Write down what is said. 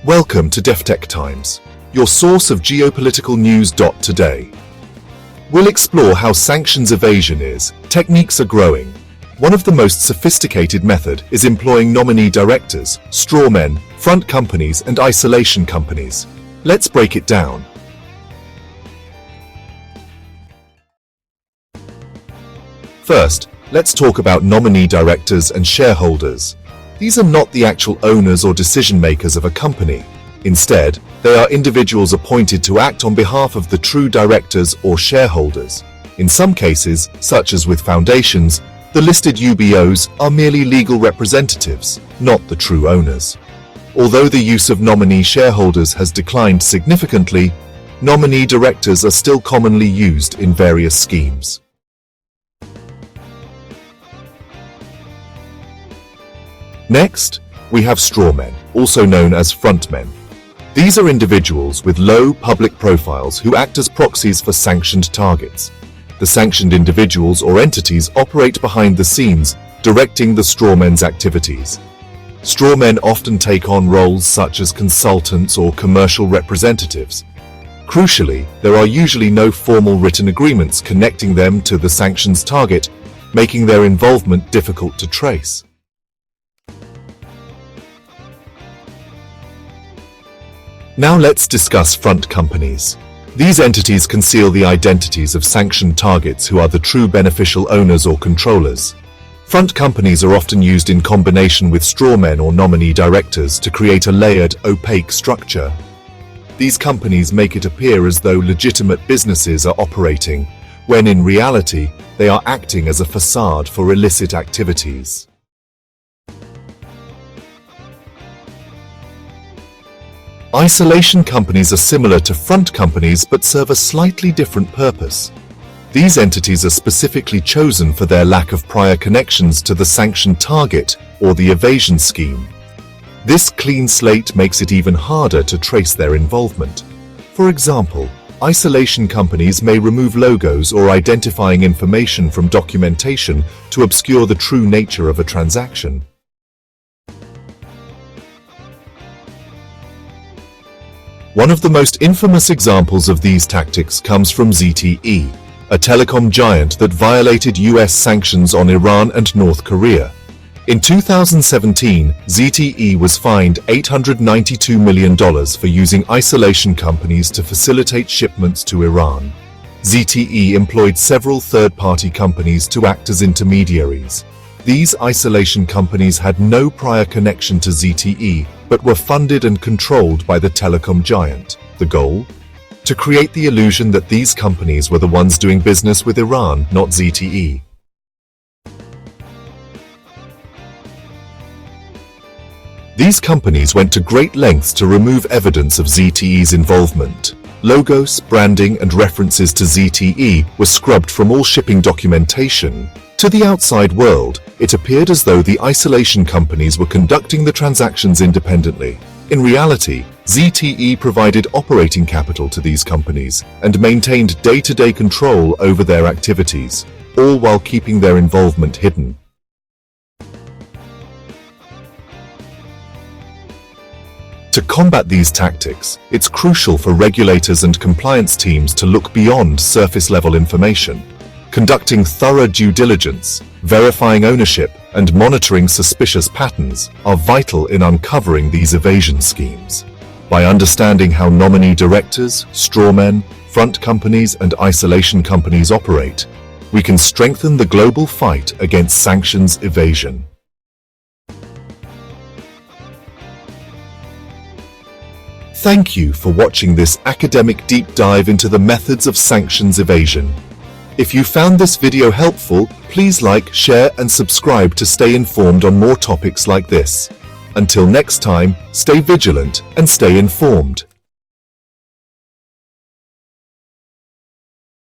Welcome to DefTech Times, your source of geopolitical news. Today, we'll explore how sanctions evasion techniques are growing. One of the most sophisticated method is employing nominee directors, strawmen, front companies, and isolation companies. Let's break it down. First, let's talk about nominee directors and shareholders. These are not the actual owners or decision makers of a company. Instead, they are individuals appointed to act on behalf of the true directors or shareholders. In some cases, such as with foundations, the listed UBOs are merely legal representatives, not the true owners. Although the use of nominee shareholders has declined significantly, nominee directors are still commonly used in various schemes. Next, we have strawmen, also known as frontmen. These are individuals with low public profiles who act as proxies for sanctioned targets. The sanctioned individuals or entities operate behind the scenes, directing the strawmen's activities. Strawmen often take on roles such as consultants or commercial representatives. Crucially, there are usually no formal written agreements connecting them to the sanctions target, making their involvement difficult to trace. Now let's discuss front companies. These entities conceal the identities of sanctioned targets who are the true beneficial owners or controllers. Front companies are often used in combination with strawmen or nominee directors to create a layered, opaque structure. These companies make it appear as though legitimate businesses are operating, when in reality, they are acting as a facade for illicit activities. Isolation companies are similar to front companies but serve a slightly different purpose. These entities are specifically chosen for their lack of prior connections to the sanctioned target or the evasion scheme. This clean slate makes it even harder to trace their involvement. For example, isolation companies may remove logos or identifying information from documentation to obscure the true nature of a transaction. One of the most infamous examples of these tactics comes from ZTE, a telecom giant that violated US sanctions on Iran and North Korea. In 2017, ZTE was fined $892 million for using isolation companies to facilitate shipments to Iran. ZTE employed several third-party companies to act as intermediaries. These isolation companies had no prior connection to ZTE, but were funded and controlled by the telecom giant. The goal? To create the illusion that these companies were the ones doing business with Iran, not ZTE. These companies went to great lengths to remove evidence of ZTE's involvement. Logos, branding, and references to ZTE were scrubbed from all shipping documentation. To the outside world, it appeared as though the isolation companies were conducting the transactions independently. In reality, ZTE provided operating capital to these companies and maintained day-to-day control over their activities, all while keeping their involvement hidden. To combat these tactics, it's crucial for regulators and compliance teams to look beyond surface-level information. Conducting thorough due diligence, verifying ownership, and monitoring suspicious patterns are vital in uncovering these evasion schemes. By understanding how nominee directors, strawmen, front companies, and isolation companies operate, we can strengthen the global fight against sanctions evasion. Thank you for watching this academic deep dive into the methods of sanctions evasion. If you found this video helpful, please like, share, and subscribe to stay informed on more topics like this. Until next time, stay vigilant and stay informed.